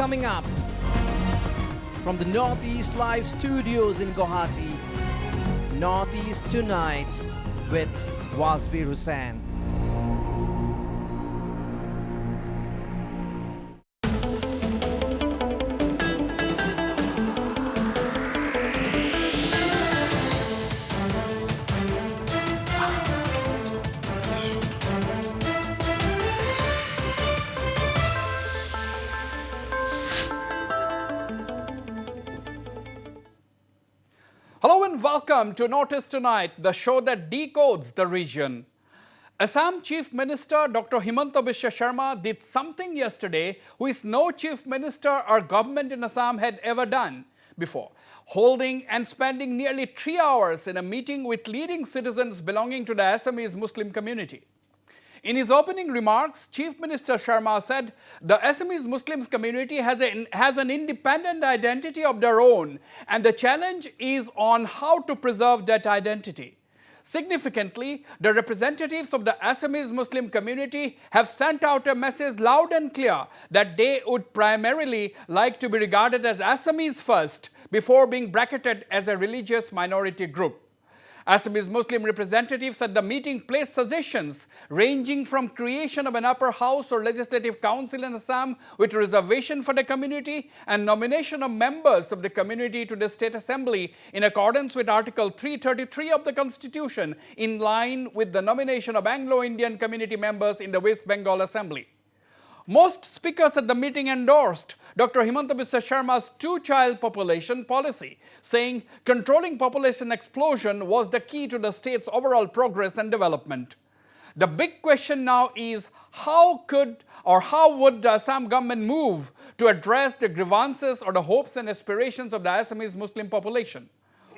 coming up. From the Northeast Live studios in Guwahati, Northeast Tonight with Wasbir Hussain. Hello and welcome to Notice Tonight, the show that decodes the region. Assam Chief Minister Dr. Himanta Biswa Sharma did something yesterday which no Chief Minister or government in Assam had ever done before, holding and spending nearly 3 hours in a meeting with leading citizens belonging to the Assamese Muslim community. In his opening remarks, Chief Minister Sharma said the Assamese Muslims community has an independent identity of their own, and the challenge is on how to preserve that identity. Significantly, the representatives of the Assamese Muslim community have sent out a message loud and clear that they would primarily like to be regarded as Assamese first before being bracketed as a religious minority group. Assamese Muslim representatives at the meeting placed suggestions ranging from creation of an upper house or legislative council in Assam with reservation for the community and nomination of members of the community to the state assembly in accordance with Article 333 of the Constitution, in line with the nomination of Anglo-Indian community members in the West Bengal Assembly. Most speakers at the meeting endorsed Dr. Himanta Biswa Sharma's two-child population policy, saying controlling population explosion was the key to the state's overall progress and development. The big question now is how would the Assam government move to address the grievances or the hopes and aspirations of the Assamese Muslim population?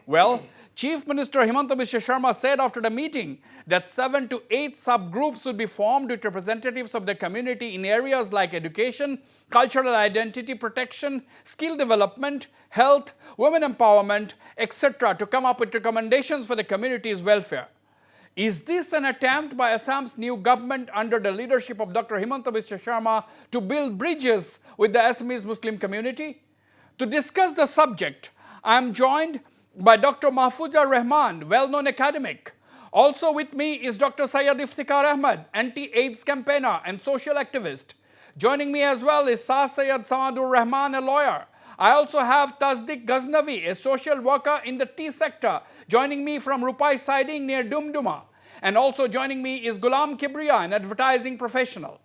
Well, Chief Minister Himanta Biswa Sharma said after the meeting that 7 to 8 subgroups would be formed with representatives of the community in areas like education, cultural identity protection, skill development, health, women empowerment, etc. to come up with recommendations for the community's welfare. Is this an attempt by Assam's new government under the leadership of Dr. Himanta Biswa Sharma to build bridges with the Assamese Muslim community? To discuss the subject, I am joined by Dr. Mahfuza Rahman, well-known academic. Also with me is Dr. Syed Iftikhar Ahmed, anti-AIDS campaigner and social activist. Joining me as well is Syed Samadur Rahman, a lawyer. I also have Tasdiq Ghaznavi, a social worker in the tea sector, joining me from Rupai Siding near Dumduma. And also joining me is Ghulam Kibriya, an advertising professional.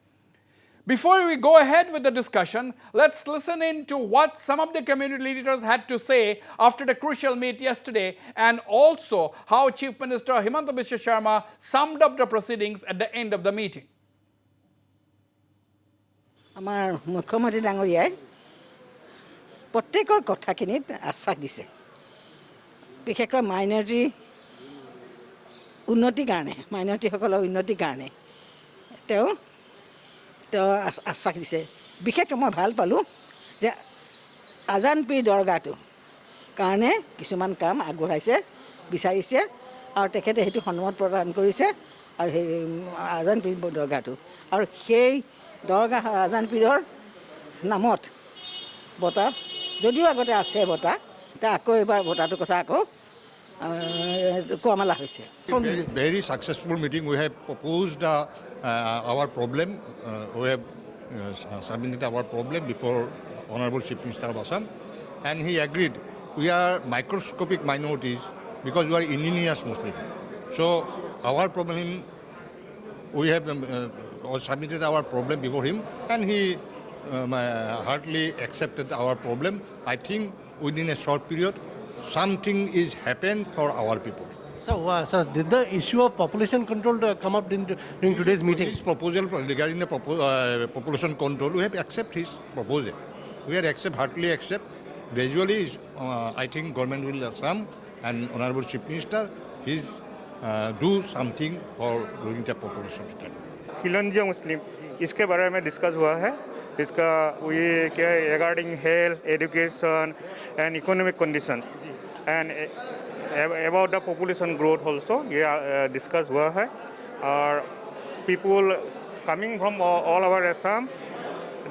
Before we go ahead with the discussion, let's listen in to what some of the community leaders had to say after the crucial meet yesterday, and also how Chief Minister Himanta Biswa Sharma summed up the proceedings at the end of the meeting. Amar Mukhyamantri Dangoriyai প্ৰত্যেকৰ কথাখিনিত আশ্বাস দিছে বিশেষকৈ minority উন্নতিৰ কাৰণে মাইনৰিটিসকলৰ উন্নতিৰ কাৰণে তেওঁ আশ্বাস দিছে বিশেষকৈ মই ভাল পালোঁ যে আজান পীৰ দৰগাহটো কাৰণে কিছুমান কাম আগবঢ়াইছে বিচাৰিছে আৰু তেখেতে সেইটো সন্মত প্ৰদান কৰিছে আৰু সেই আজান পীৰ দৰগাহটো আৰু সেই দৰগাহ আজান পীৰৰ নামত বঁটা যদিও আগতে আছে বঁটা তা আকৌ এবাৰ বঁটাটোৰ কথা আকৌ কোৱামালা হৈছে Very successful meeting. We have proposed our problem. We have submitted our problem before Honorable Chief Minister of Assam, and he agreed. We are microscopic minorities because we are indigenous Muslim. So our problem, we have submitted our problem before him, and he heartily accepted our problem. I think within a short period, something is happened for our people. So did the issue of population control come up during today's meeting? His proposal regarding the population control, we have accept his proposal. We are heartily accept. Gradually, I think government will Assam and Honorable Chief Minister do something for during the population study. खिलंजिया मुस्लिम इसके बारे में discuss हुआ है इसका ये क्या regarding health education and economic condition and about the population growth also discussed हुआ है और people coming from all over Assam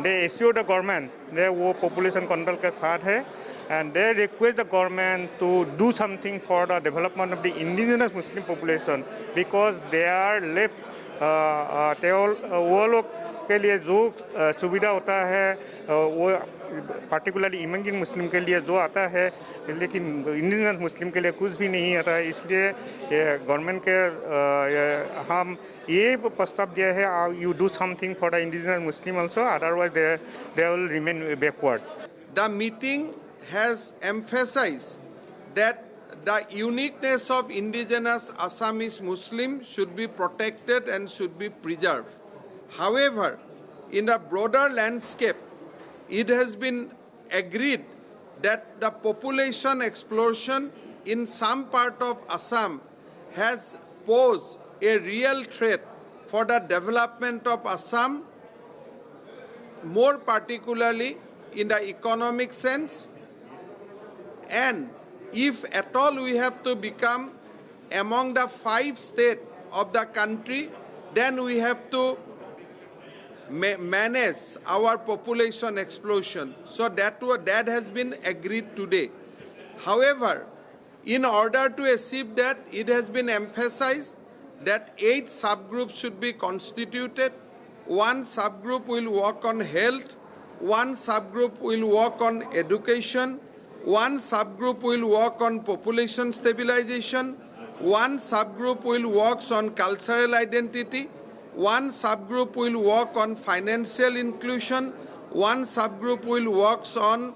they assure the government that वो population control के साथ है, and they request the government to do something for the development of the indigenous Muslim population because they are left वो लोग के लिए जो सुविधा होता है वो particularly इमैजिन मुस्लिम के लिए जो आता है लेकिन इंडिजिनस मुस्लिम के लिए कुछ भी नहीं आता है इसलिए गवर्नमेंट के हम ये प्रस्ताव दिया है you do something for the indigenous Muslim also otherwise they will remain backward The meeting has emphasized that the uniqueness of indigenous Assamese Muslims should be protected and should be preserved. However, in a broader landscape, it has been agreed that the population explosion in some part of Assam has posed a real threat for the development of Assam, more particularly in the economic sense, and if at all we have to become among the 5 states of the country, then we have to manage our population explosion. So that has been agreed today. However, in order to achieve that, it has been emphasized that 8 subgroups should be constituted. 1 subgroup will work on health, 1 subgroup will work on education, 1 subgroup will work on population stabilization, 1 subgroup will work on cultural identity, 1 subgroup will work on financial inclusion, 1 subgroup will work on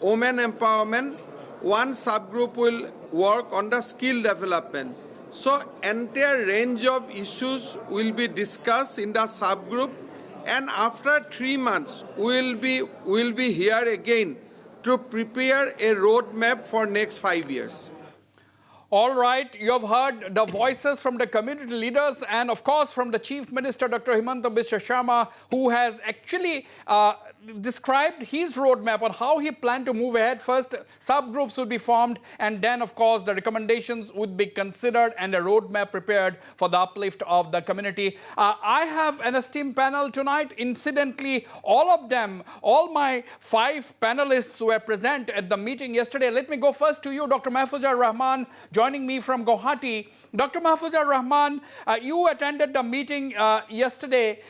women empowerment, 1 subgroup will work on the skill development. So entire range of issues will be discussed in the subgroup, and after 3 months we'll be here again to prepare a roadmap for next 5 years. All right, you have heard the voices from the community leaders and of course from the Chief Minister Dr. Himanta Biswa Sharma, who has actually described his roadmap on how he planned to move ahead. First, subgroups would be formed, and then of course the recommendations would be considered and a roadmap prepared for the uplift of the community. I have an esteemed panel tonight. Incidentally, all of them, all my 5 panelists were present at the meeting yesterday. Let me go first to you, Dr. Mahfuza Rahman, joining me from Guwahati. Dr. Mahfuza Rahman, you attended the meeting yesterday.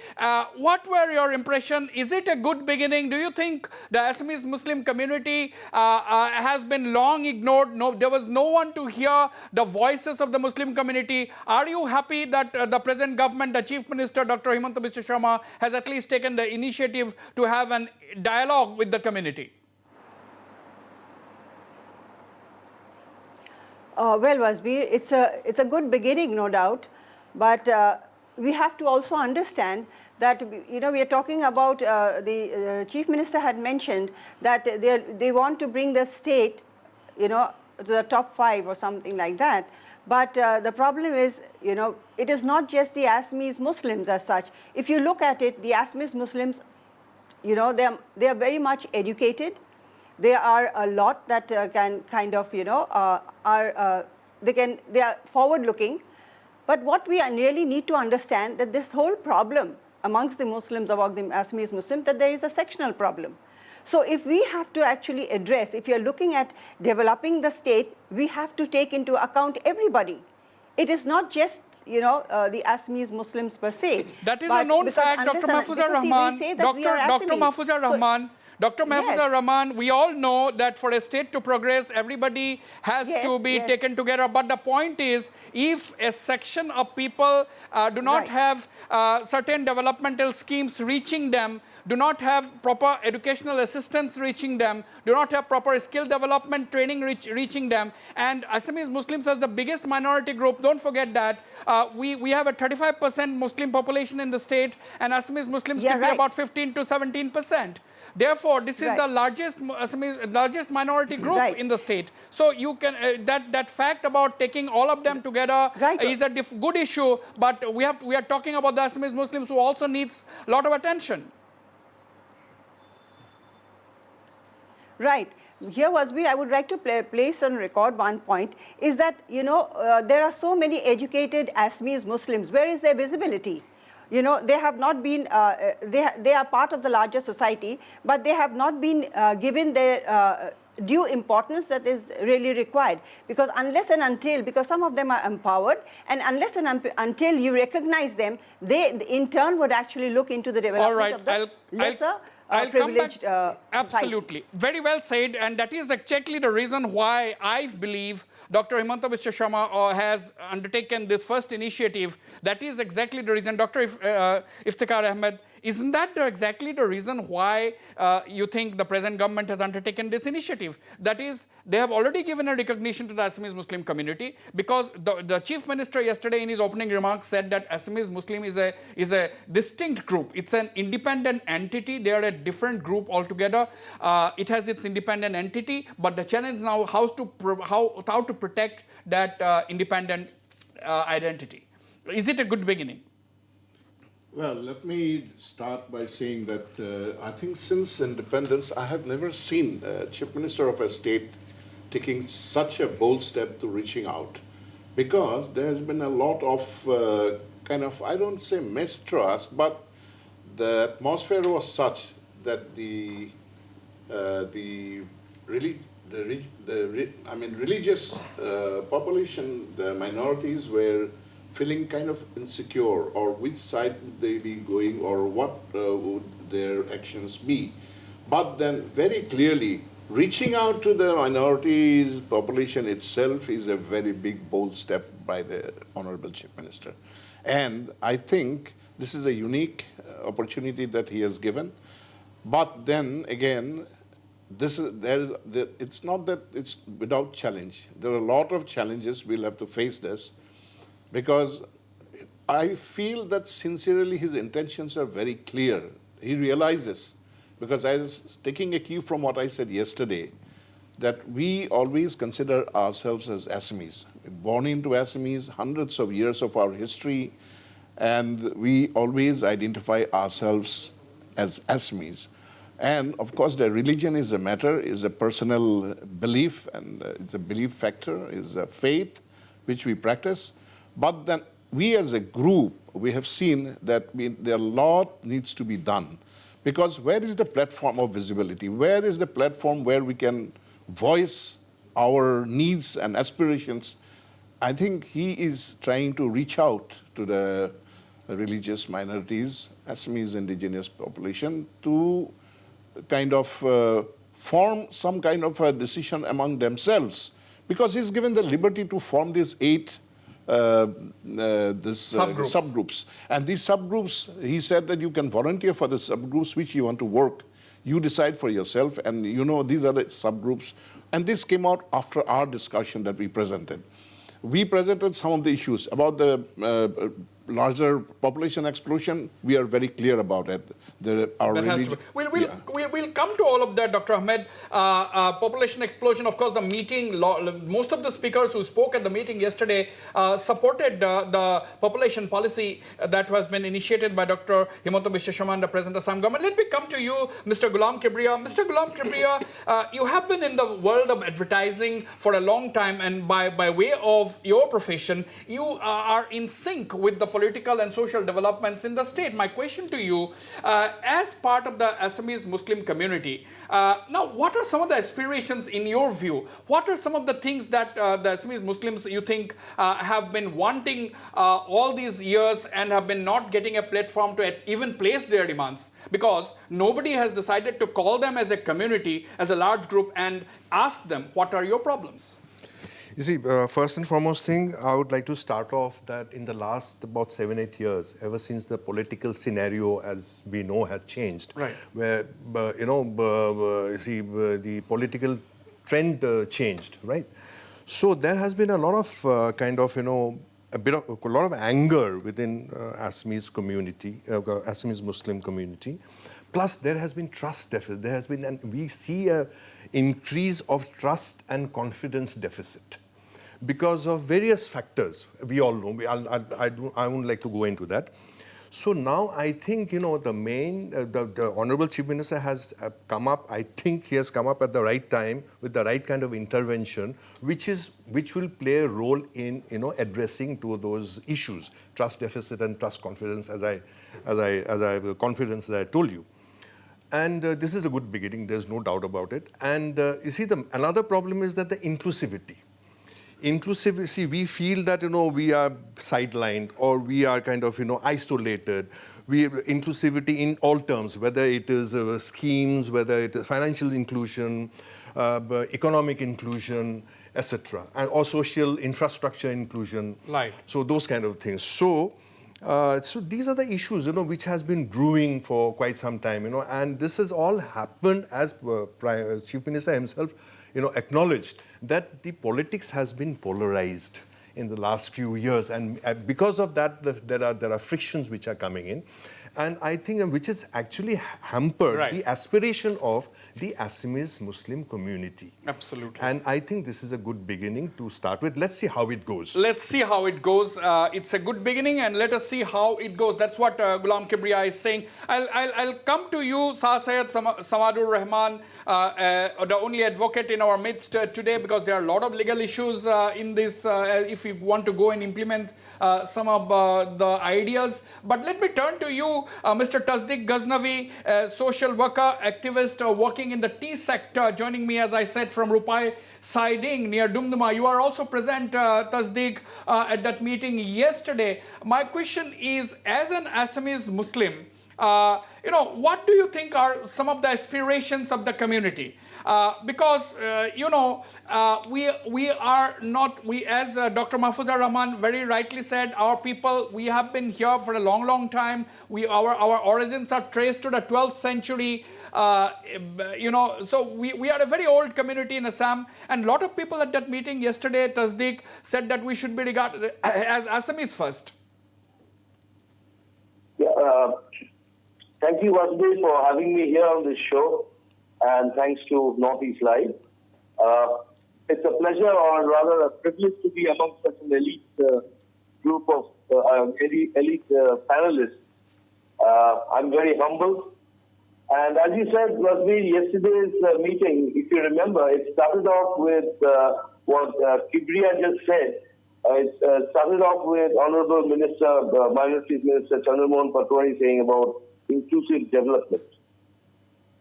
What were your impressions? Is it a good beginning? Do you think the Assamese Muslim community has been long ignored? No, there was no one to hear the voices of the Muslim community. Are you happy that the present government, the Chief Minister Dr. Himanta Biswa Sharma, has at least taken the initiative to have a dialogue with the community? Well, Wasbir, it's a good beginning, no doubt, but we have to also understand that, you know, we are talking about the Chief Minister had mentioned that they want to bring the state, you know, to the top 5 or something like that. But the problem is, you know, it is not just the Assamese Muslims as such. If you look at it, the Assamese Muslims, you know, they are very much educated. There are a lot that can kind of, you know, they are forward-looking. But what we really need to understand that this whole problem amongst the Muslims, about the Assamese Muslims, that there is a sectional problem. So if we have to actually address, if you're looking at developing the state, we have to take into account everybody. It is not just, you know, the Assamese Muslims per se. That is a known fact, Dr. Mahfuza Rahman. Dr. Mahfuza Rahman. Dr. Mahfuza Rahman, we all know that for a state to progress, everybody has to be taken together. But the point is, if a section of people do not have certain developmental schemes reaching them, do not have proper educational assistance reaching them, do not have proper skill development training reaching them, and Assamese Muslims as the biggest minority group, don't forget that we have a 35% Muslim population in the state, and Assamese Muslims could be about 15 to 17%. Therefore, this is the largest minority group in the state. So you can that fact about taking all of them together is a good issue. But we are talking about the Assamese Muslims who also needs a lot of attention. Right. Here, Wasbir, I would like to place on record one point, is that, you know, there are so many educated Assamese Muslims. Where is their visibility? you know, they have not been, they are part of the larger society, but they have not been given their due importance that is really required. Because unless and until, because some of them are empowered, and unless and until you recognize them, they in turn would actually look into the development of the lesser privileged Absolutely. Very well said. And that is exactly the reason why I believe Dr. Himanta Biswa Sharma has undertaken this first initiative. That is exactly the reason. Dr. Iftikhar Ahmed, isn't that exactly the reason why you think the present government has undertaken this initiative? That is, they have already given a recognition to the Assamese Muslim community, because the Chief Minister yesterday in his opening remarks said that Assamese Muslim is a distinct group. It's an independent entity. They are a different group altogether. It has its independent entity, but the challenge now how to protect that independent identity. Is it a good beginning? Well, let me start by saying that I think since independence, I have never seen a Chief Minister of a state taking such a bold step to reaching out, because there has been a lot of kind of, I don't say mistrust, but the atmosphere was such that the religious population, the minorities were feeling kind of insecure, or which side would they be going, or what would their actions be. But then very clearly, reaching out to the minorities population itself is a very big, bold step by the Honorable Chief Minister. And I think this is a unique opportunity that he has given. But then again, it's not that it's without challenge. There are a lot of challenges. We'll have to face this, because I feel that sincerely his intentions are very clear. He realizes, because I was taking a cue from what I said yesterday, that we always consider ourselves as Assamese. Born into Assamese, hundreds of years of our history, and we always identify ourselves as Assamese. And of course, the religion is a matter, is a personal belief, and it's a belief factor, is a faith which we practice. But then we as a group, we have seen that there a lot needs to be done. Because where is the platform of visibility? Where is the platform where we can voice our needs and aspirations? I think he is trying to reach out to the religious minorities, Assamese indigenous population, to kind of form some kind of a decision among themselves. Because he's given the liberty to form these 8 subgroups. And these subgroups, he said that you can volunteer for the subgroups which you want to work. You decide for yourself, and you know these are the subgroups. And this came out after our discussion that we presented. We presented some of the issues about the larger population explosion. We are very clear about it. We'll come to all of that, Dr. Ahmed. Population explosion, of course, the meeting, most of the speakers who spoke at the meeting yesterday supported the population policy that has been initiated by Dr. Himanta Biswa Sharma and the present Assam government. Let me come to you, Mr. Ghulam Kibriya. Mr. Ghulam Kibriya, you have been in the world of advertising for a long time, and by way of your profession, you are in sync with the political and social developments in the state. My question to you, as part of the Assamese Muslim community, now what are some of the aspirations in your view? What are some of the things that the Assamese Muslims you think have been wanting all these years and have been not getting a platform to even place their demands? Because nobody has decided to call them as a community, as a large group, and ask them, what are your problems? You see, first and foremost thing, I would like to start off that in the last about 7-8 years, ever since the political scenario, as we know, has changed, right, where, the political trend changed, right? So there has been a lot of a lot of anger within Assamese community, Assamese Muslim community. Plus, there has been trust deficit. There has been, and we see an increase of trust and confidence deficit, because of various factors. We all know. I wouldn't like to go into that. So now I think, the main, the Honorable Chief Minister has come up, I think he has come up at the right time with the right kind of intervention, which will play a role in, addressing to those issues, trust deficit and trust confidence, as I confidence that I told you. And this is a good beginning, there's no doubt about it. And you see, another problem is that the inclusivity. Inclusivity, we feel that, we are sidelined or we are kind of, isolated. Inclusivity in all terms, whether it is schemes, whether it is financial inclusion, economic inclusion, etc., and or social infrastructure inclusion. Right. So those kind of things. So these are the issues, which has been brewing for quite some time, and this has all happened as Chief Minister himself, acknowledged that the politics has been polarized in the last few years, and because of that, there are frictions which are coming in, and I think which has actually hampered the aspiration of the Assamese Muslim community. Absolutely. And I think this is a good beginning to start with. Let's see how it goes. Let's see how it goes. It's a good beginning, and let us see how it goes. That's what Ghulam Kibriya is saying. I'll come to you, Syed Samadur Rahman, the only advocate in our midst today, because there are a lot of legal issues in this, if you want to go and implement some of the ideas. But let me turn to you, Mr. Tasdiq Ghaznavi, social worker, activist working in the tea sector, joining me, as I said, from Rupai Siding near Dumduma. You are also present, Tasdiq, at that meeting yesterday. My question is, as an Assamese Muslim, what do you think are some of the aspirations of the community? Because, we are not, as Dr. Mahfuza Rahman very rightly said, our people, we have been here for a long, long time. Our origins are traced to the 12th century. So we are a very old community in Assam, and a lot of people at that meeting yesterday, Tasdiq, said that we should be regarded as Assamese first. Yeah, thank you, Wasbir, for having me here on this show, and thanks to Northeast Live. It's a pleasure, or rather a privilege, to be among such an elite group of elite panelists. I'm very humbled. And as you said, Wasbir, yesterday's meeting, if you remember, it started off with what Kibriya just said. It started off with Honorable Minister, Minorities Minister Chandramohan Patwari saying about inclusive development.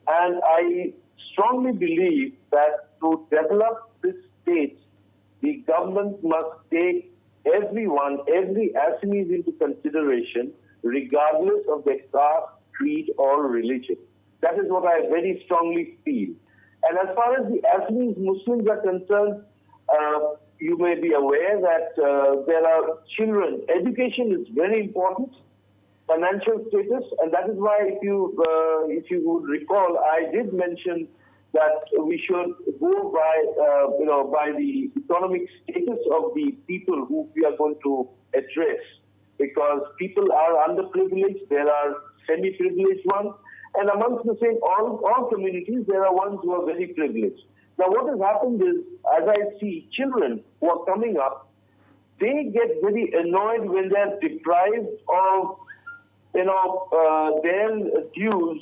And I strongly believe that to develop this state, the government must take everyone, every Assamese into consideration, regardless of their caste, creed, or religion. That is what I very strongly feel. And as far as the Assamese Muslims are concerned, you may be aware that there are children. Education is very important, financial status, and that is why, if you would recall, I did mention that we should go by the economic status of the people who we are going to address, because people are underprivileged, there are semi-privileged ones, and amongst the same all communities, there are ones who are very privileged. Now, what has happened is, as I see children who are coming up, they get very annoyed when they are deprived of, their dues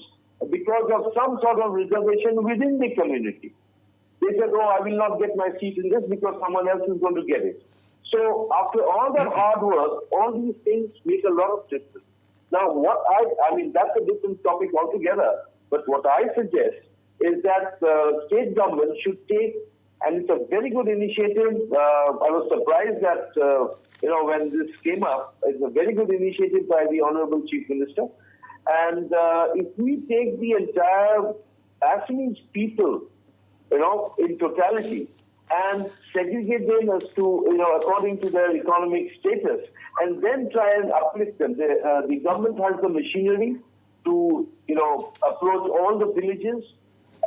because of some sort of reservation within the community. They said, "Oh, I will not get my seat in this because someone else is going to get it." So, after all that hard work, all these things make a lot of difference. Now, I mean, that's a different topic altogether. But what I suggest is that state government should take, and it's a very good initiative. I was surprised that, when this came up, it's a very good initiative by the Honorable Chief Minister. And if we take the entire Assamese people, in totality, and segregate them as to, according to their economic status, and then try and uplift them. The government has the machinery to, approach all the villages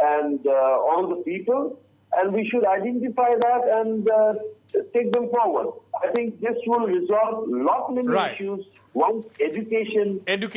and all the people and we should identify that and take them forward. I think this will resolve lot many issues once education is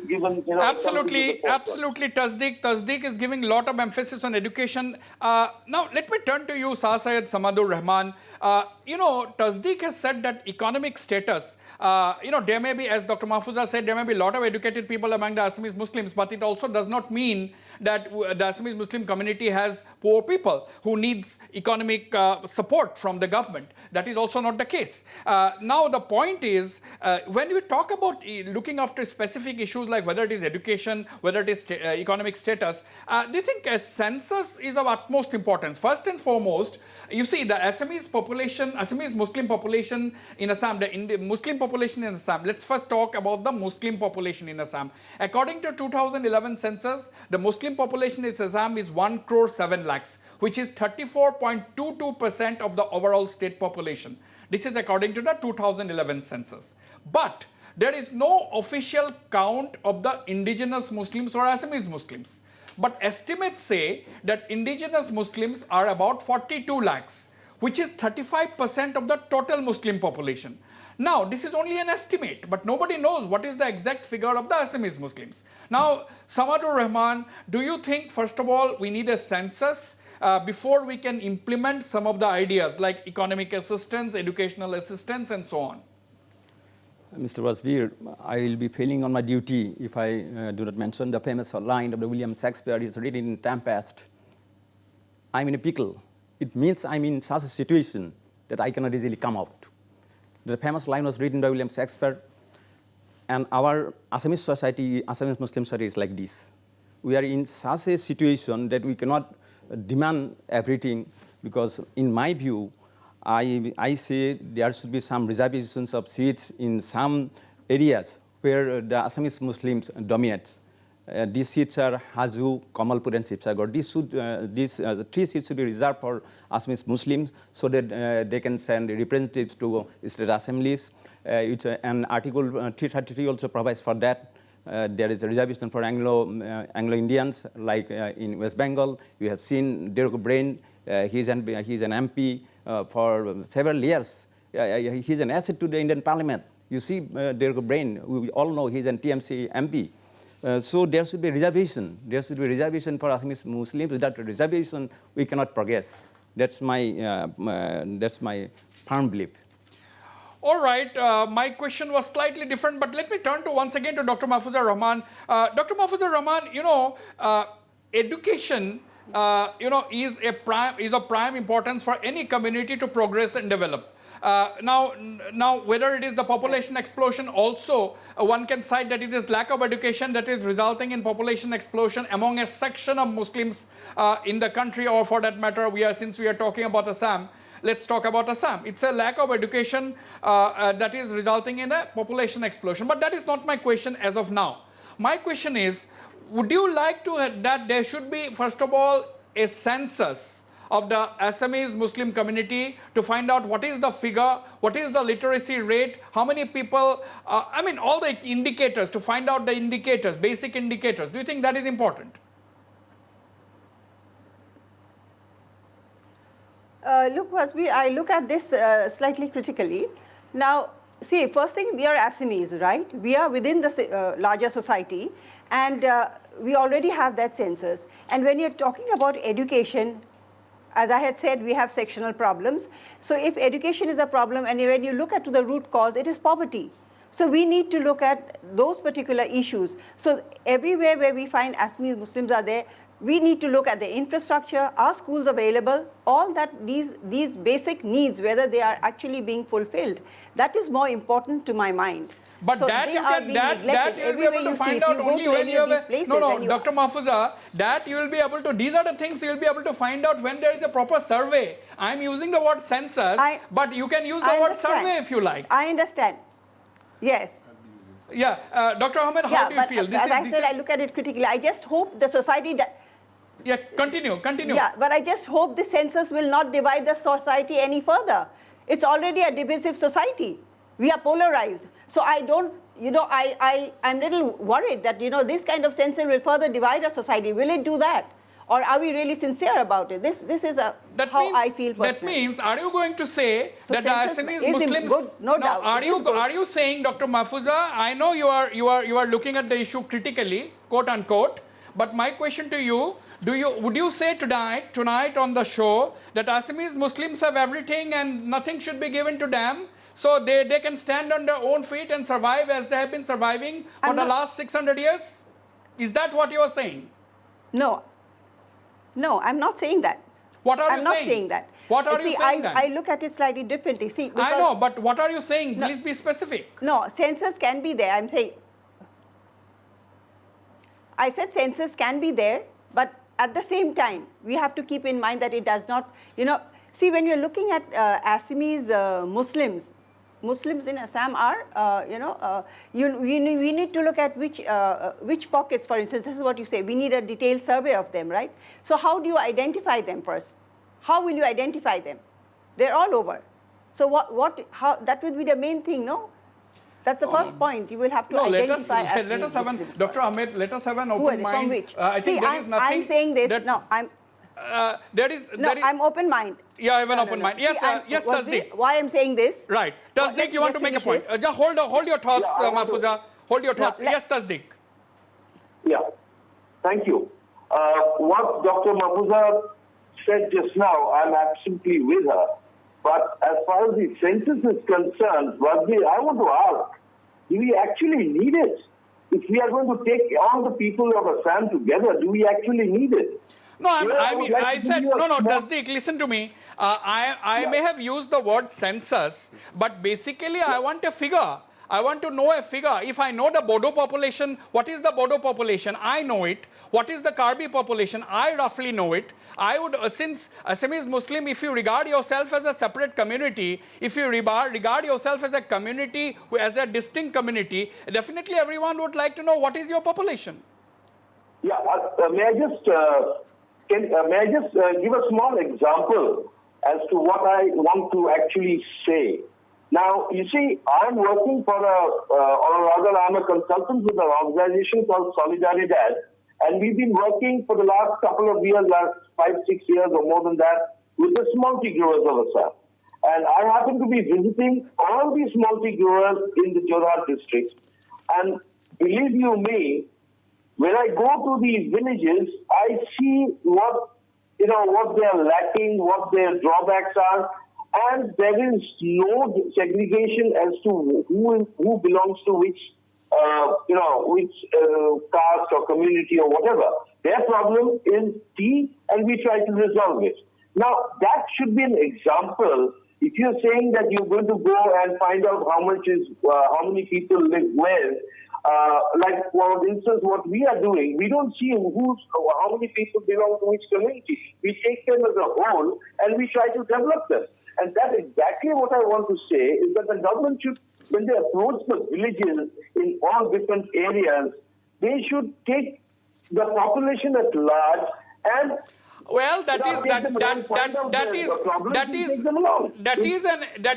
given. Absolutely, Tasdiq is giving a lot of emphasis on education. Now, let me turn to you, Syed, Samadur, Rahman. Tasdiq has said that economic status, there may be, as Dr. Mahfuza said, there may be a lot of educated people among the Assamese Muslims, but it also does not mean that the Assamese Muslim community has poor people who needs economic support from the government. That is also not the case. Now, the point is, when we talk about looking after specific issues like whether it is education, whether it is economic status, do you think a census is of utmost importance? First and foremost, you see the Assamese population, Assamese Muslim population in Assam, the Muslim population in Assam. Let's first talk about the Muslim population in Assam. According to 2011 census, the Muslim population in Assam is 1,07,00,000, which is 34.22% of the overall state population. This is according to the 2011 census. But there is no official count of the indigenous Muslims or Assamese Muslims. But estimates say that indigenous Muslims are about 42 lakhs, which is 35% of the total Muslim population. Now, this is only an estimate, but nobody knows what is the exact figure of the Assamese Muslims. Now, Samadur, Rahman, do you think, first of all, we need a census before we can implement some of the ideas like economic assistance, educational assistance, and so on? Mr. Wasbir, I will be failing on my duty if I do not mention the famous line of the William Shakespeare is written in time past. I'm in a pickle. It means I'm in such a situation that I cannot easily come out. The famous line was written by William Shakespeare, and our Assamese society, Assamese Muslim society is like this. We are in such a situation that we cannot demand everything, because in my view, I say there should be some reservations of seats in some areas where the Assamese Muslims dominate. These seats are Haju, Kamalpur, and Sibsagar. These 3 seats should be reserved for Assamese Muslims so that they can send representatives to state assemblies. And Article 333 also provides for that. There is a reservation for Anglo-Indians, like in West Bengal. You have seen Derek Brain. He's an MP for several years. He's an asset to the Indian Parliament. You see Derek Brain, we all know he's an TMC MP. So there should be reservation. There should be reservation for Assamese Muslims. Without reservation, we cannot progress. That's my firm belief. All right, my question was slightly different, but let me turn to once again to Dr. Mahfuza Rahman. Dr. Mahfuza Rahman, education, is of prime importance for any community to progress and develop. Now, whether it is the population explosion, also one can cite that it is lack of education that is resulting in population explosion among a section of Muslims in the country, or for that matter, since we are talking about Assam, let's talk about Assam. It's a lack of education that is resulting in a population explosion. But that is not my question as of now. My question is, would you like that there should be, first of all, a census of the Assamese Muslim community to find out what is the figure, what is the literacy rate, how many people, all the indicators, to find out the indicators, basic indicators. Do you think that is important? Look, Wasbir, I look at this slightly critically. Now, see, first thing, we are Assamese, right? We are within the larger society, and we already have that census. And when you're talking about education, as I had said, we have sectional problems. So if education is a problem, and when you look at the root cause, it is poverty. So we need to look at those particular issues. So everywhere where we find Assamese Muslims are there, we need to look at the infrastructure, are schools available, all that these basic needs, whether they are actually being fulfilled. That is more important to my mind. But so that you'll be able to find out only when you have Dr. Mahfuza, that you will be able to, these are the things you will be able to find out when there is a proper survey. I'm using the word census, but you can use the word survey if you like. I understand. Yes. Yeah, Dr. Ahmed, how do you feel? As I said, I look at it critically. I just hope the society... Yeah, continue. Yeah, but I just hope the census will not divide the society any further. It's already a divisive society. We are polarized. So I don't, I'm little worried that, this kind of census will further divide a society. Will it do that? Or are we really sincere about it? This is I feel personally. That means, are you going to say that the Assamese Muslims? Good, no doubt. Are you saying, Dr. Mahfuza? I know you are looking at the issue critically, quote unquote. But my question to you: would you say tonight on the show that Assamese Muslims have everything and nothing should be given to them, so they can stand on their own feet and survive as they have been surviving for the last 600 years? Is that what you are saying? No, I'm not saying that. What are you saying? I'm not saying that. What are you saying then? I look at it slightly differently. See, I know, but what are you saying? Please be specific. No, census can be there. I said census can be there, but at the same time, we have to keep in mind that it does not, see, when you're looking at Assamese Muslims in Assam are, we need to look at which pockets, for instance. This is what you say. We need a detailed survey of them, right? So how do you identify them first? How will you identify them? They're all over. So how that would be the main thing, no? That's the first point. You will have to identify. Let us have Dr. Ahmed. Let us have an open mind. From which? I think there is nothing. I'm saying this. I'm open mind. Yeah, I have an open mind. Yes, yes, Tasdiq. Why I'm saying this? Right, Tasdiq. You want to make a point? Just hold your thoughts, Mahfuza. Hold your thoughts. Yes, Tasdiq. Yeah, thank you. What Dr. Mahfuza said just now, I'm absolutely with her. But as far as the census is concerned, I want to ask, do we actually need it? If we are going to take all the people of Assam together, do we actually need it? No, I said, Tasdiq, listen to me. I may have used the word census, but basically I want a figure. I want to know a figure. If I know the Bodo population, what is the Bodo population? I know it. What is the Karbi population? I roughly know it. I would, since Assamese Muslim, if you regard yourself as a separate community, if you regard yourself as a community, as a distinct community, definitely everyone would like to know what is your population. Yeah, may I just give a small example as to what I want to actually say? Now, you see, I'm working for I'm a consultant with an organization called Solidaridad, and we've been working for the last couple of years, last 5-6 years or more than that, with the multi-growers of Assam. And I happen to be visiting all these multi-growers in the Jorhat district. And believe you me, when I go to these villages, I see what they are lacking, what their drawbacks are. And there is no segregation as to who belongs to which caste or community or whatever. Their problem is tea, and we try to resolve it. Now, that should be an example. If you're saying that you're going to go and find out how many people live where, like for instance, what we are doing, we don't see how many people belong to which community. We take them as a whole and we try to develop them. And that's exactly what I want to say, is that the government should, when they approach the villages in all different areas, they should take the population at large and that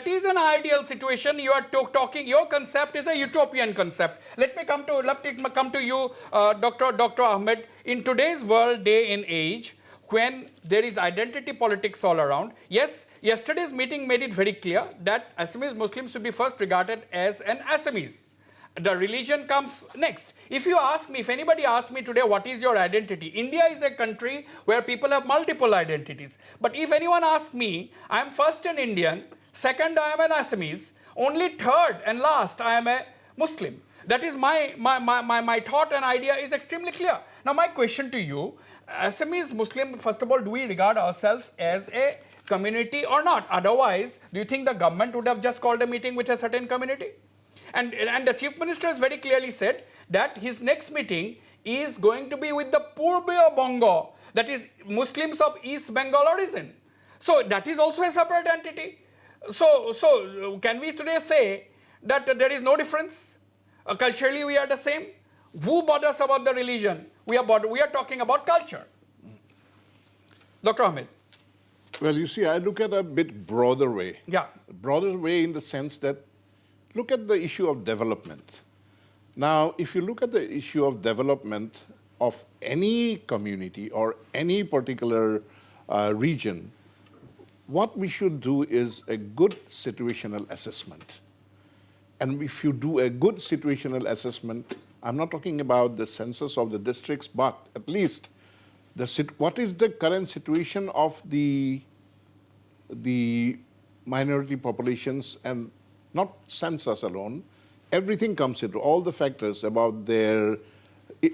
is an ideal situation. You are talking. Your concept is a utopian concept. Let me come to you, Dr. Ahmed. In today's world, day and age, when there is identity politics all around, yes, yesterday's meeting made it very clear that Assamese Muslims should be first regarded as an Assamese. The religion comes next. If anybody asks me today, what is your identity? India is a country where people have multiple identities. But if anyone asks me, I am first an Indian, second I am an Assamese, only third and last I am a Muslim. That is my thought and idea is extremely clear. Now my question to you, Assamese Muslim, first of all, do we regard ourselves as a community or not? Otherwise, do you think the government would have just called a meeting with a certain community? And the Chief Minister has very clearly said that his next meeting is going to be with the Purbiya Bongo, that is Muslims of East Bengal origin. So that is also a separate entity. So can we today say that there is no difference? Culturally we are the same. Who bothers about the religion? We are talking about culture. Dr. Ahmed. Well, you see, I look at a bit broader way. Yeah. Broader way in the sense that, look at the issue of development. Now, if you look at the issue of development, of any community or any particular region, what we should do is a good situational assessment. And if you do a good situational assessment, I'm not talking about the census of the districts, but at least what is the current situation of the minority populations, and not census alone, everything comes into all the factors about their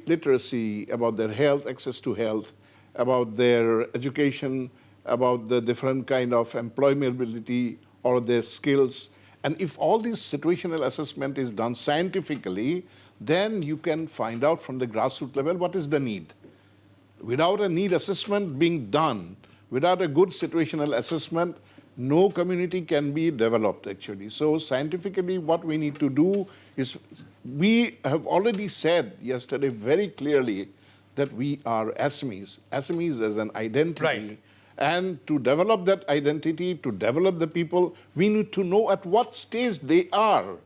literacy, about their health, access to health, about their education, about the different kind of employability or their skills. And if all this situational assessment is done scientifically, then you can find out from the grassroots level what is the need. Without a need assessment being done, without a good situational assessment, no community can be developed actually. So scientifically what we need to do is, we have already said yesterday very clearly that we are Assamese. Assamese as an identity. Right. And to develop that identity, to develop the people, we need to know at what stage they are.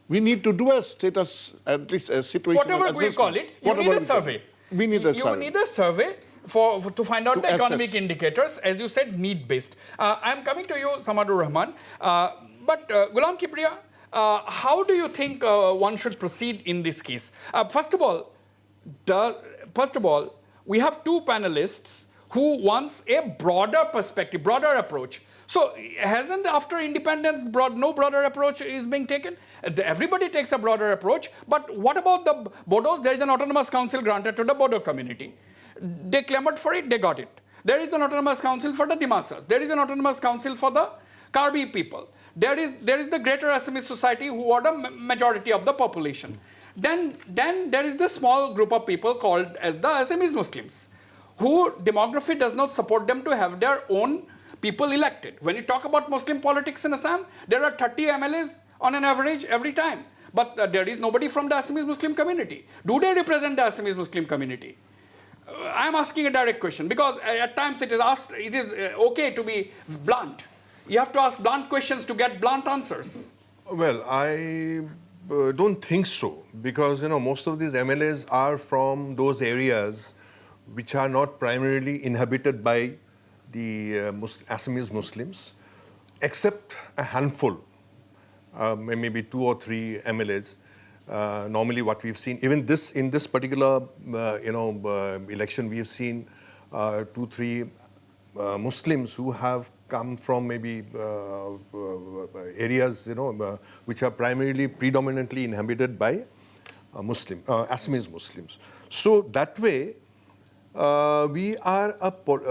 We need to do a status, at least a situational whatever assessment. we call it, you need a survey. We need a survey. You need a survey to find out To the economic assess. indicators, as you said, need-based. I'm coming to you, Samadur Rahman. But Ghulam Kibriya, how do you think one should proceed in this case? First of all, we have two panelists who wants a broader perspective, broader approach. So hasn't after independence no broader approach is being taken? Everybody takes a broader approach, but what about the Bodos? There is an autonomous council granted to the Bodo community. They clamored for it, they got it. There is an autonomous council for the Dimasas. There is an autonomous council for the Karbi people. There is the greater Assamese society who are the majority of the population. Then there is the small group of people called as the Assamese Muslims, who demography does not support them to have their own people elected. When you talk about Muslim politics in Assam, there are 30 MLAs on an average every time. But there is nobody from the Assamese Muslim community. Do they represent the Assamese Muslim community? I'm asking a direct question because at times it is okay to be blunt. You have to ask blunt questions to get blunt answers. Well, I don't think so, because most of these MLAs are from those areas which are not primarily inhabited by the Assamese Muslims, except a handful, maybe 2 or 3 MLAs. Normally what we've seen, even in this particular election, we've seen 2-3 Muslims who have come from maybe areas which are predominantly inhabited by Assamese Muslims. So that way,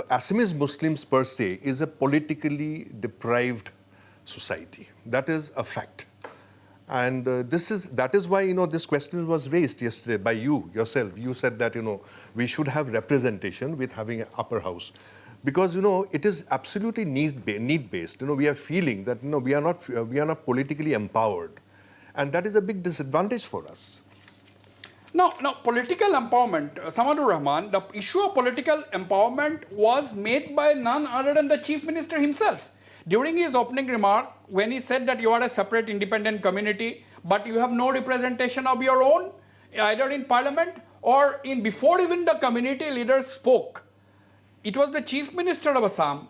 Assamese Muslims per se is a politically deprived society. That is a fact. And that is why this question was raised yesterday by you yourself. You said that we should have representation with having an upper house, because it is absolutely need based. We are feeling that we are not politically empowered, and that is a big disadvantage for us. No, political empowerment, Samadur Rahman, the issue of political empowerment was made by none other than the Chief Minister himself. During his opening remark, when he said that you are a separate independent community, but you have no representation of your own, either in parliament or before even the community leaders spoke, it was the Chief Minister of Assam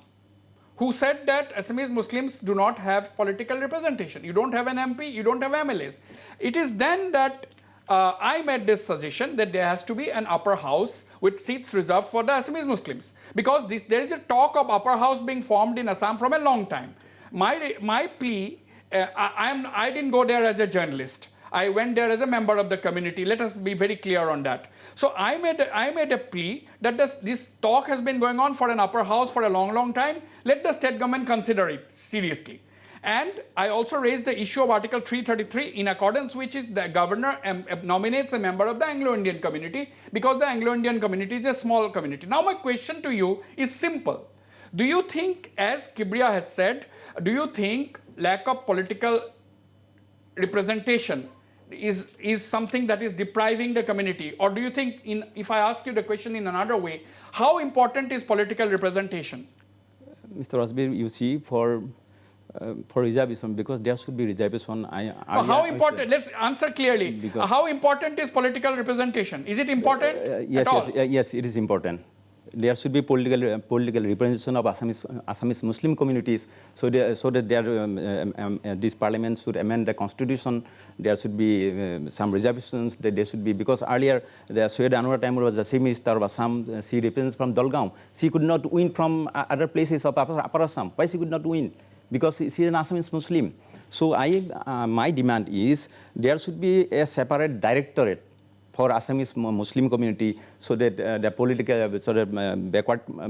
who said that Assamese Muslims do not have political representation. You don't have an MP, you don't have MLAs. It is then that I made this suggestion that there has to be an upper house with seats reserved for the Assamese Muslims, because there is a talk of upper house being formed in Assam from a long time. My plea, I didn't go there as a journalist. I went there as a member of the community. Let us be very clear on that. So I made a plea that this talk has been going on for an upper house for a long time. Let the state government consider it seriously. And I also raised the issue of Article 333, in accordance which is the governor nominates a member of the Anglo-Indian community, because the Anglo-Indian community is a small community. Now my question to you is simple. Do you think, as Kibriya has said, do you think lack of political representation is something that is depriving the community? Or do you think, if I ask you the question in another way, how important is political representation? Mr. Wasbir, you see, for for reservation, because there should be reservation. How important? Let's answer clearly. How important is political representation? Is it important? Yes, it is important. There should be political representation of Assamese Muslim communities, so that this parliament should amend the constitution. There should be some reservations. There should be, because earlier the Syed was the Chief Minister of Assam. She represents from Dolgaon. She could not win from other places of Upper Assam. Why she could not win? Because she is an Assamese Muslim. So my demand is there should be a separate directorate for Assamese Muslim community, so that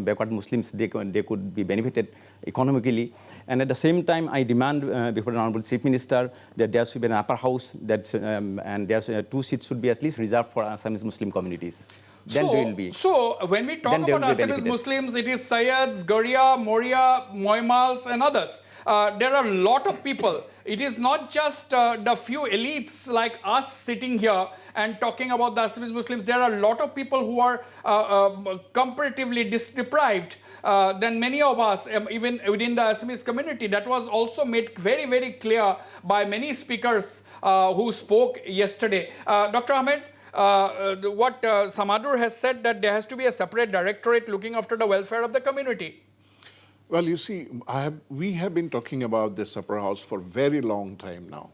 backward Muslims, they could be benefited economically. And at the same time, I demand before the Honorable Chief Minister that there should be an upper house, and there's 2 seats should be at least reserved for Assamese Muslim communities. Then there will be. So when we talk about Assamese Muslims, it is Syeds, Ghulam, Moria, Moimals, and others. There are a lot of people. It is not just the few elites like us sitting here and talking about the Assamese Muslims. There are a lot of people who are comparatively deprived than many of us, even within the Assamese community. That was also made very, very clear by many speakers who spoke yesterday. Dr. Ahmed, what Samadur has said, that there has to be a separate directorate looking after the welfare of the community. Well, you see, we have been talking about this upper house for a very long time now,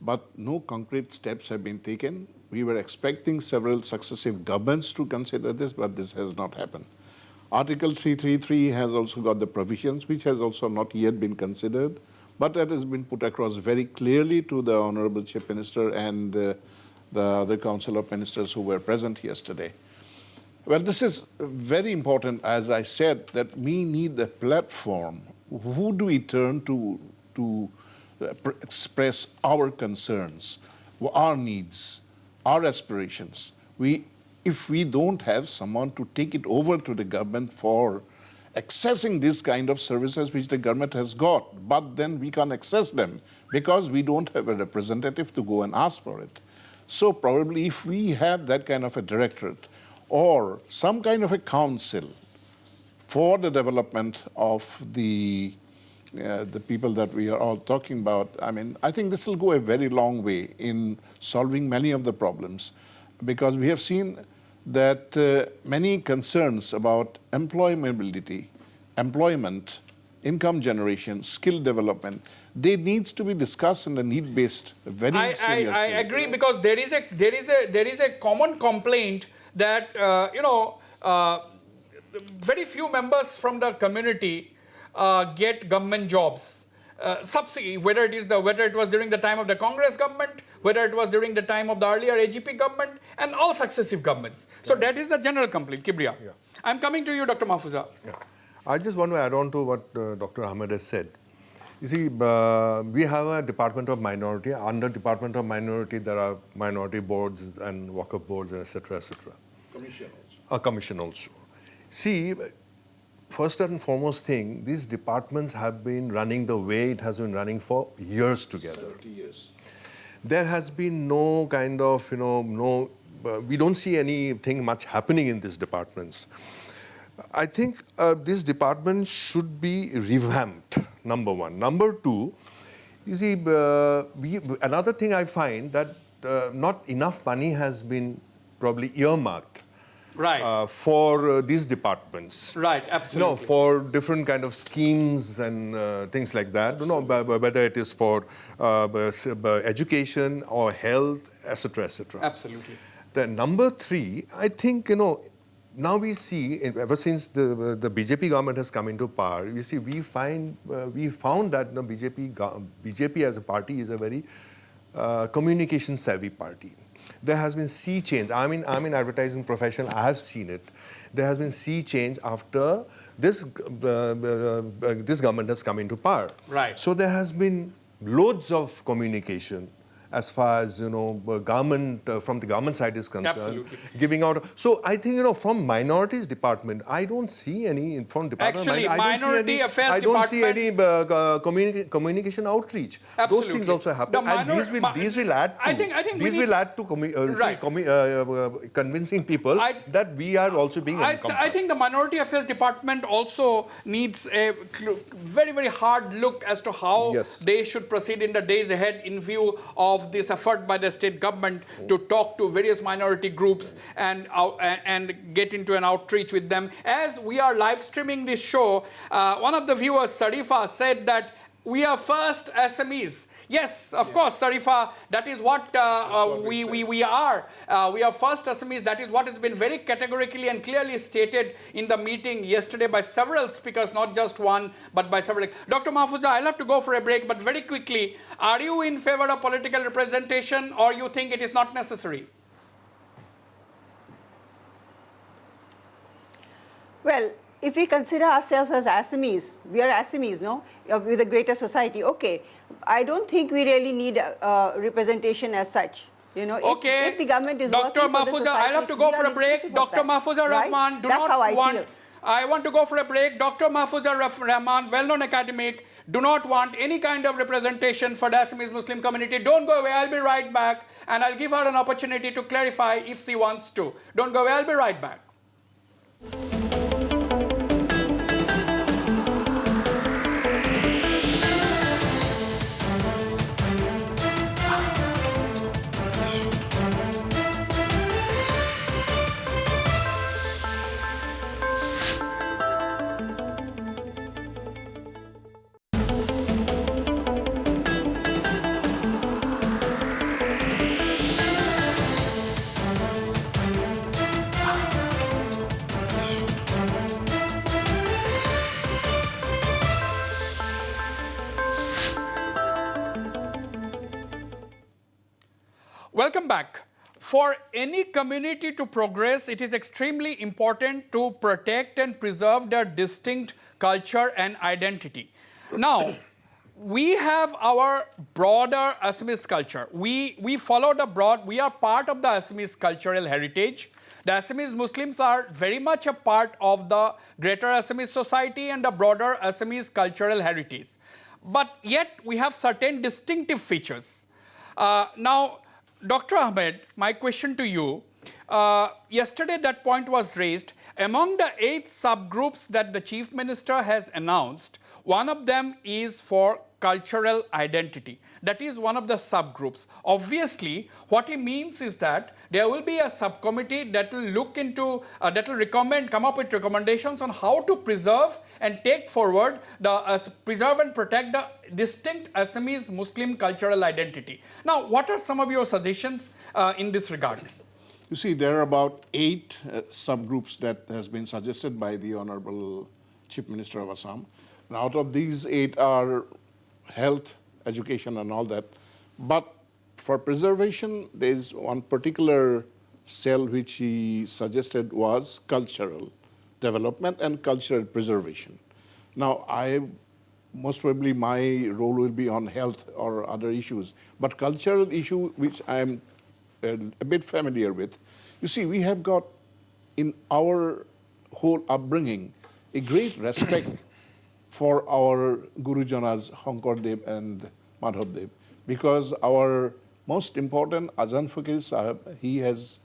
but no concrete steps have been taken. We were expecting several successive governments to consider this, but this has not happened. Article 333 has also got the provisions, which has also not yet been considered, but that has been put across very clearly to the Honorable Chief Minister and the other Council of Ministers who were present yesterday. Well, this is very important, as I said, that we need a platform. Who do we turn to express our concerns, our needs, our aspirations? If we don't have someone to take it over to the government for accessing this kind of services which the government has got, but then we can't access them because we don't have a representative to go and ask for it. So probably if we had that kind of a directorate, or some kind of a council for the development of the people that we are all talking about, I think this will go a very long way in solving many of the problems, because we have seen that many concerns about employability, employment, income generation, skill development, they needs to be discussed in a need-based, very seriously. I agree, because there is a common complaint that very few members from the community get government jobs, subsidy, whether it was during the time of the Congress government, whether it was during the time of the earlier AGP government, and all successive governments. So that is the general complaint. Kibriya. Yeah. I'm coming to you, Dr. Mahfuza. Yeah. I just want to add on to what Dr. Ahmed has said. You see, we have a Department of Minority. Under Department of Minority, there are minority boards and Waqf boards, etc., etc. Commission also. A commission also. See, first and foremost thing, these departments have been running the way it has been running for years together. 70 years. There has been no kind of, we don't see anything much happening in these departments. I think this department should be revamped, number one. Number two, you see, another thing I find that not enough money has been probably earmarked for these departments. Right, absolutely. For different kind of schemes and things like that, whether it is for education or health, etc., etc. Absolutely. The number three, I think, now we see, ever since the BJP government has come into power, you see, we found that BJP as a party is a very communication-savvy party. There has been sea change. I'm in advertising profession. I have seen it. There has been sea change after this government has come into power. Right. So there has been loads of communication, as far as, government, from the government side is concerned. Absolutely. Giving out. So I think, from minorities department, I don't see any, from department. Actually, minority affairs I don't see any communication outreach. Absolutely. Those things also happen. And these will add to, I think will add to convincing people that we are also being encompassed. I think the minority affairs department also needs a very, very hard look as to how they should proceed in the days ahead in view of this effort by the state government to talk to various minority groups and get into an outreach with them. As we are live streaming this show, one of the viewers, Sarifa, said that we are first Assamese. Yes, of course, Sarifa, that is what we are. We are first Assamese. That is what has been very categorically and clearly stated in the meeting yesterday by several speakers, not just one, but by several. Dr. Mahfuza, I'll have to go for a break, but very quickly, are you in favor of political representation or you think it is not necessary? Well, if we consider ourselves as Assamese, we are Assamese, no? With a greater society, okay. I don't think we really need representation as such. Okay. If the government is Dr. Mahfuza, I'll have to go for a break. Dr. Mahfuza Rahman, I want to go for a break. Dr. Mahfuza Rahman, well-known academic, do not want any kind of representation for the Assamese Muslim community. Don't go away. I'll be right back. And I'll give her an opportunity to clarify if she wants to. Don't go away. I'll be right back. Welcome back. For any community to progress, it is extremely important to protect and preserve their distinct culture and identity. Now, we have our broader Assamese culture. We follow we are part of the Assamese cultural heritage. The Assamese Muslims are very much a part of the greater Assamese society and the broader Assamese cultural heritage. But yet, we have certain distinctive features. Now, Dr. Ahmed, my question to you, yesterday that point was raised. Among the 8 subgroups that the Chief Minister has announced, one of them is for cultural identity. That is one of the subgroups. Obviously, what he means is that there will be a subcommittee that will look into, that will come up with recommendations on how to preserve and take forward preserve and protect the distinct Assamese Muslim cultural identity. Now, what are some of your suggestions in this regard? You see, there are about 8 subgroups that has been suggested by the Honorable Chief Minister of Assam. Now, out of these 8 are health, education and all that. But for preservation, there is one particular cell which he suggested was cultural development and cultural preservation. Now, most probably my role will be on health or other issues. But cultural issue, which I am a bit familiar with, you see, we have got in our whole upbringing a great respect for our Guru Janas, Hankordev and Madhavdev, because our most important Azan Fakir Sahib, he has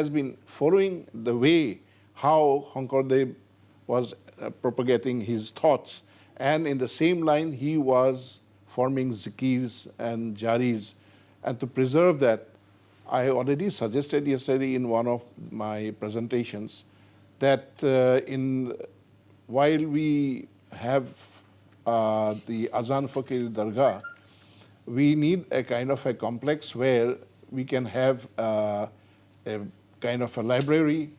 been following the way how Hankordev was propagating his thoughts, and in the same line he was forming zikirs and jaris, and to preserve that, I already suggested yesterday in one of my presentations that while we have the Azan Fakir Dargah, we need a kind of a complex where we can have a kind of a library,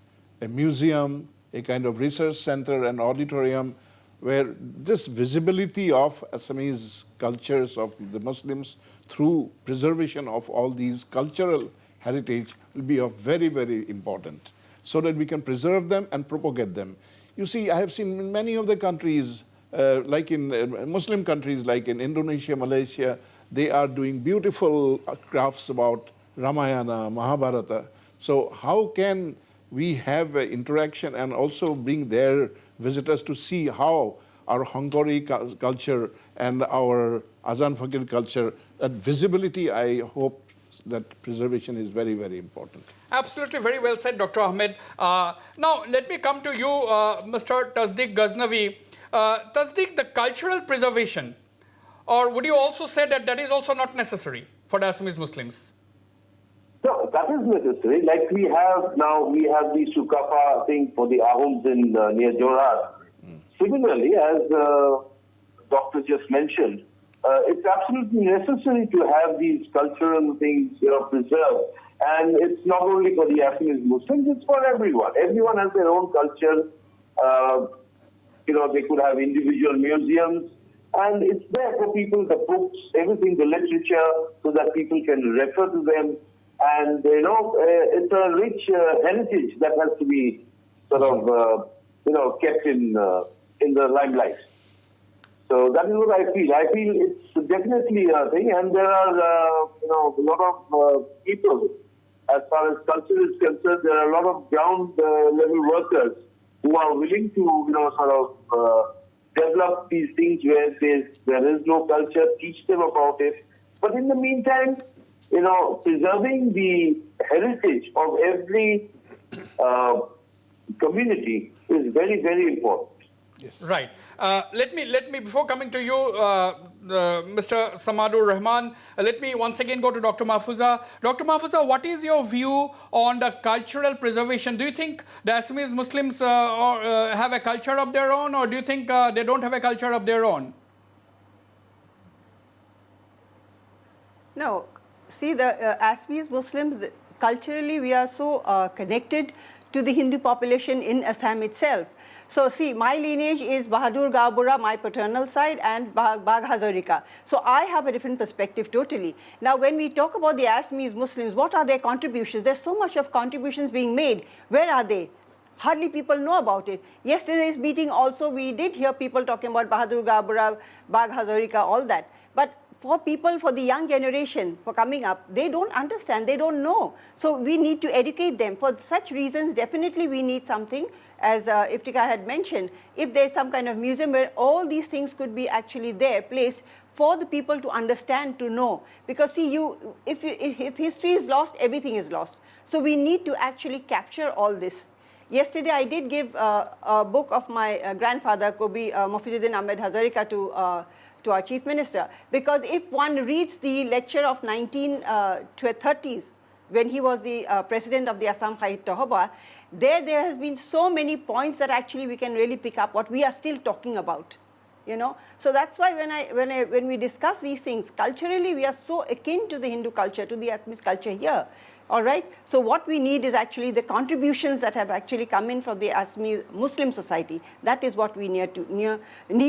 a museum, a kind of research center, an auditorium, where this visibility of Assamese cultures of the Muslims through preservation of all these cultural heritage will be of very, very important, so that we can preserve them and propagate them. You see, I have seen in many of the countries, like in Muslim countries, like in Indonesia, Malaysia, They are doing beautiful crafts about Ramayana, Mahabharata. So how can we have an interaction and also bring their visitors to see how our Hungary culture and our Azan Fakir culture, that visibility, I hope that preservation is very, very important. Absolutely, very well said, Dr. Ahmed. Now, let me come to you, Mr. Tasdiq Ghaznavi. Tasdiq, the cultural preservation, or would you also say that that is also not necessary for the Assamese Muslims? No, that is necessary. Like we have now, we have the Sukapa thing for the Ahoms in near Jorhat. Similarly, as Doctor just mentioned, it's absolutely necessary to have these cultural things, preserved. And it's not only for the Assamese Muslims; it's for everyone. Everyone has their own culture. They could have individual museums, and it's there for people, the books, everything, the literature, so that people can refer to them. And it's a rich heritage that has to be sort of kept in the limelight. So that is what I feel. I feel it's definitely a thing, and there are a lot of people. As far as culture is concerned, there are a lot of ground level workers who are willing to develop these things where there is no culture, teach them about it. But in the meantime, preserving the heritage of every community is very, very important. Yes. Right. Let me before coming to you, Mr. Samadur Rahman, let me once again go to Dr. Mahfuza. Dr. Mahfuza, what is your view on the cultural preservation? Do you think the Assamese Muslims have a culture of their own, or do you think they don't have a culture of their own? No. See, the Assamese Muslims, culturally, we are so connected to the Hindu population in Assam itself. So see, my lineage is Bahadur Gaubura, my paternal side, and Bagh Hazarika. So I have a different perspective totally. Now, when we talk about the Assamese Muslims, what are their contributions? There's so much of contributions being made. Where are they? Hardly people know about it. Yesterday's meeting also, we did hear people talking about Bahadur Gaubura, Bagh Hazarika, all that. But for people, for the young generation, for coming up, they don't understand, they don't know. So we need to educate them. For such reasons, definitely we need something, as Iftikhar had mentioned, if there's some kind of museum where all these things could be actually there, placed for the people to understand, to know. Because see, if history is lost, everything is lost. So we need to actually capture all this. Yesterday, I did give a book of my grandfather, Mahfuza Ahmed Hazarika, to our Chief Minister, because if one reads the lecture of 1930s, when he was the president of the Assam Sahitya Sabha, there has been so many points that actually we can really pick up what we are still talking about, So that's why when we discuss these things, culturally we are so akin to the Hindu culture, to the Assamese culture here. All right. So what we need is actually the contributions that have actually come in from the Assamese Muslim society. That is what we need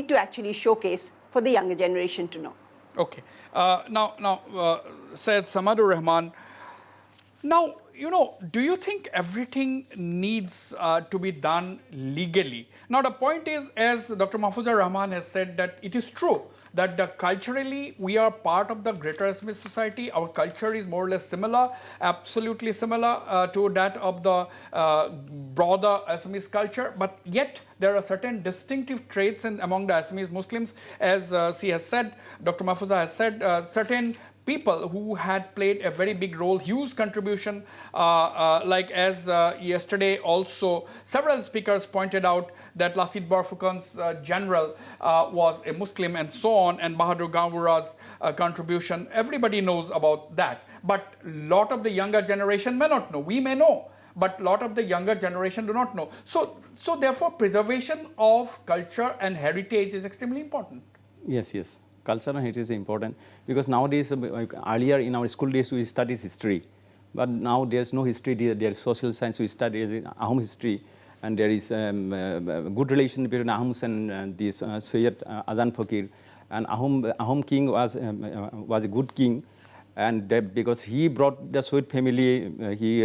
to actually showcase for the younger generation to know. Okay. Now, Syed Samadur Rahman, now, do you think everything needs to be done legally? Now, the point is, as Dr. Mahfuza Rahman has said, that it is true that culturally we are part of the greater Assamese society. Our culture is more or less similar, absolutely similar to that of the broader Assamese culture. But yet there are certain distinctive traits among the Assamese Muslims, as she has said, Dr. Mahfuza has said, certain people who had played a very big role, huge contribution, like as yesterday also several speakers pointed out that Lasit Borfukan's general was a Muslim and so on, and Bahadur Gaubura's contribution, everybody knows about that. But a lot of the younger generation may not know. We may know, but a lot of the younger generation do not know. So therefore, preservation of culture and heritage is extremely important. Yes. Culture and heritage is important, because nowadays, earlier in our school days, we studied history. But now there's no history, there is social science, we study Ahom history. And there is a good relation between Ahoms and this Syed Azan Fakir. And Ahom king was a good king. And because he brought the Syed family, he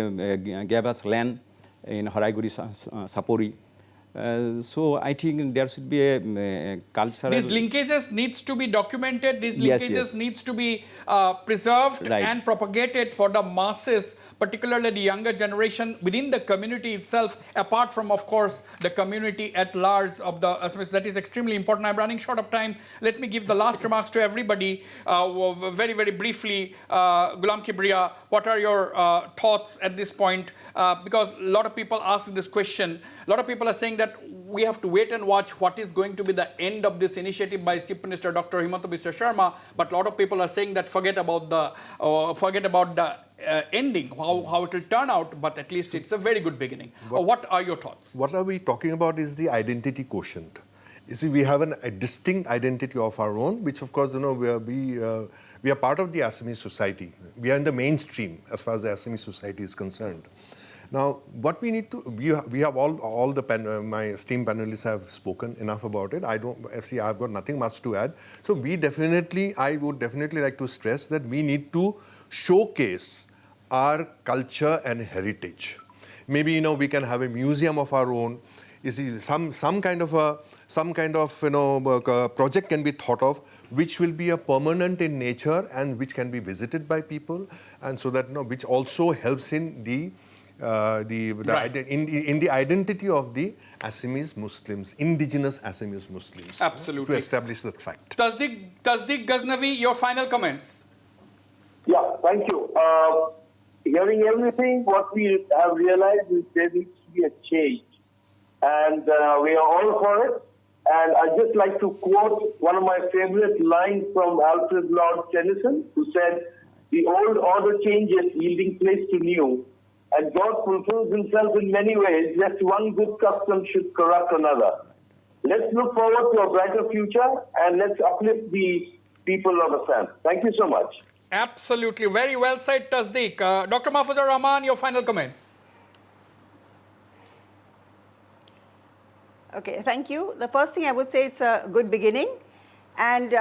gave us land in Haraiguri, Sapori. So I think there should be a cultural... These linkages needs to be documented, these Yes, linkages yes. needs to be preserved Right. and propagated for the masses, particularly the younger generation within the community itself, apart from, of course, the community at large of the Assamese. That is extremely important. I'm running short of time. Let me give the last remarks to everybody. Very, very briefly, Ghulam Kibriya, what are your thoughts at this point? Because a lot of people ask this question. A lot of people are saying that we have to wait and watch what is going to be the end of this initiative by Chief Minister Dr. Himanta Biswa Sharma. But a lot of people are saying that forget about the ending, how it will turn out. But at least it's a very good beginning. What are your thoughts? What are we talking about is the identity quotient. You see, we have a distinct identity of our own, which of course, you know, we are part of the Assamese society. We are in the mainstream as far as the Assamese society is concerned. Now, what we need to, we have all the, my esteemed panelists have spoken enough about it. I've got nothing much to add. So I would definitely like to stress that we need to showcase our culture and heritage. Maybe, you know, we can have a museum of our own. You see, some kind of you know, project can be thought of, which will be a permanent in nature and which can be visited by people, and so that, you know, which also helps in the in the identity of the Assamese Muslims, indigenous Assamese Muslims. Absolutely. To establish that fact. Tasdiq Ghaznavi, your final comments. Yeah, thank you. Hearing everything, what we have realized is there needs to be a change. And we are all for it. And I'd just like to quote one of my favorite lines from Alfred Lord Tennyson, who said, "The old order changes, yielding place to new. And God fulfills himself in many ways, lest one good custom should corrupt another." Let's look forward to a brighter future and let's uplift the people of Assam. Thank you so much. Absolutely. Very well said, Tasdiq. Dr. Mahfuza Rahman, your final comments. Okay, thank you. The first thing I would say, it's a good beginning. And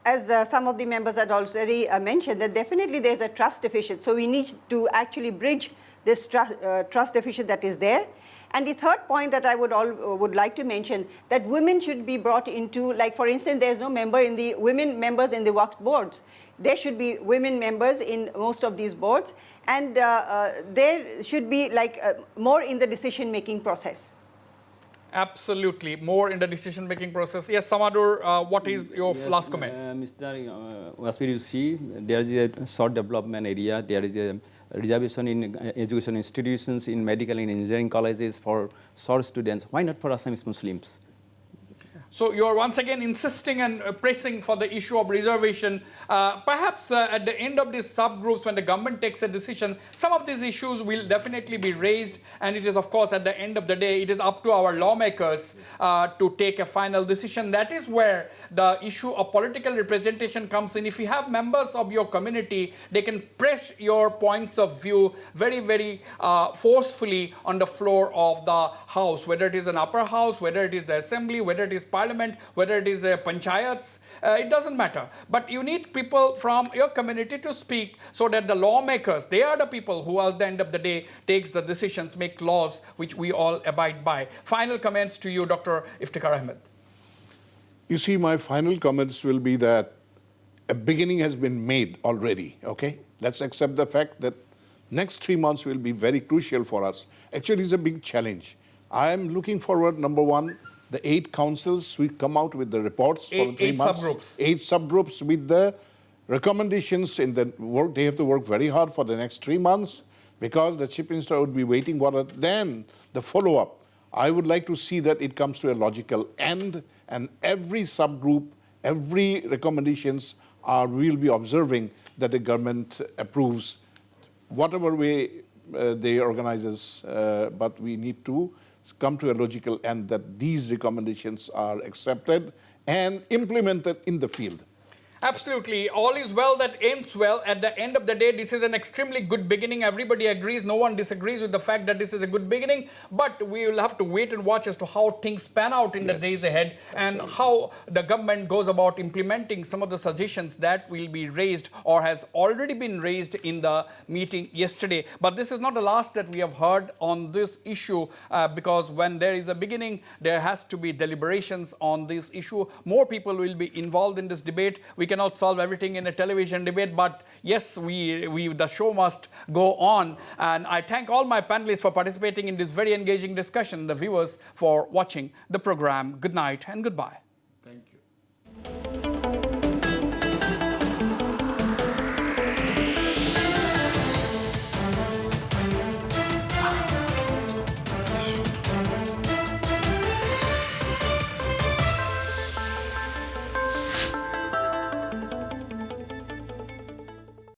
as some of the members had already mentioned, that definitely there's a trust deficit. So we need to actually bridge this trust deficit that is there. And the third point that I would like to mention, that women should be brought into, like for instance, there's no women members in the Waqf boards. There should be women members in most of these boards, and there should be like more in the decision-making process. Absolutely, more in the decision-making process. Yes, Samadur, what is your last comment? Mr. Wasbir, you see, there is a short development area, there is a reservation in education institutions, in medical and engineering colleges for short students. Why not for Assamese Muslims? So you are once again insisting and pressing for the issue of reservation. Perhaps at the end of these subgroups, when the government takes a decision, some of these issues will definitely be raised. And it is, of course, at the end of the day, it is up to our lawmakers to take a final decision. That is where the issue of political representation comes in. If you have members of your community, they can press your points of view very, very forcefully on the floor of the house, whether it is an upper house, whether it is the assembly, whether it is parliament, whether it is panchayats, it doesn't matter. But you need people from your community to speak so that the lawmakers, they are the people who at the end of the day takes the decisions, make laws which we all abide by. Final comments to you, Dr. Iftikhar Ahmed. You see, my final comments will be that a beginning has been made already, okay? Let's accept the fact that next 3 months will be very crucial for us. Actually, it's a big challenge. I am looking forward, number one, the 8 councils will come out with the reports for 3 months. 8 subgroups. 8 subgroups with the recommendations in the work. They have to work very hard for the next 3 months because the Chief Minister would be waiting for it. Then the follow-up. I would like to see that it comes to a logical end, and every subgroup, every recommendations will be observing that the government approves whatever way they organize us, but we need to come to a logical end that these recommendations are accepted and implemented in the field. Absolutely. All is well that ends well. At the end of the day, this is an extremely good beginning. Everybody agrees. No one disagrees with the fact that this is a good beginning. But we will have to wait and watch as to how things pan out in the days ahead and how the government goes about implementing some of the suggestions that will be raised or has already been raised in the meeting yesterday. But this is not the last that we have heard on this issue because when there is a beginning, there has to be deliberations on this issue. More people will be involved in this debate. We cannot solve everything in a television debate, but yes, the show must go on. And I thank all my panelists for participating in this very engaging discussion, the viewers for watching the program. Good night and goodbye.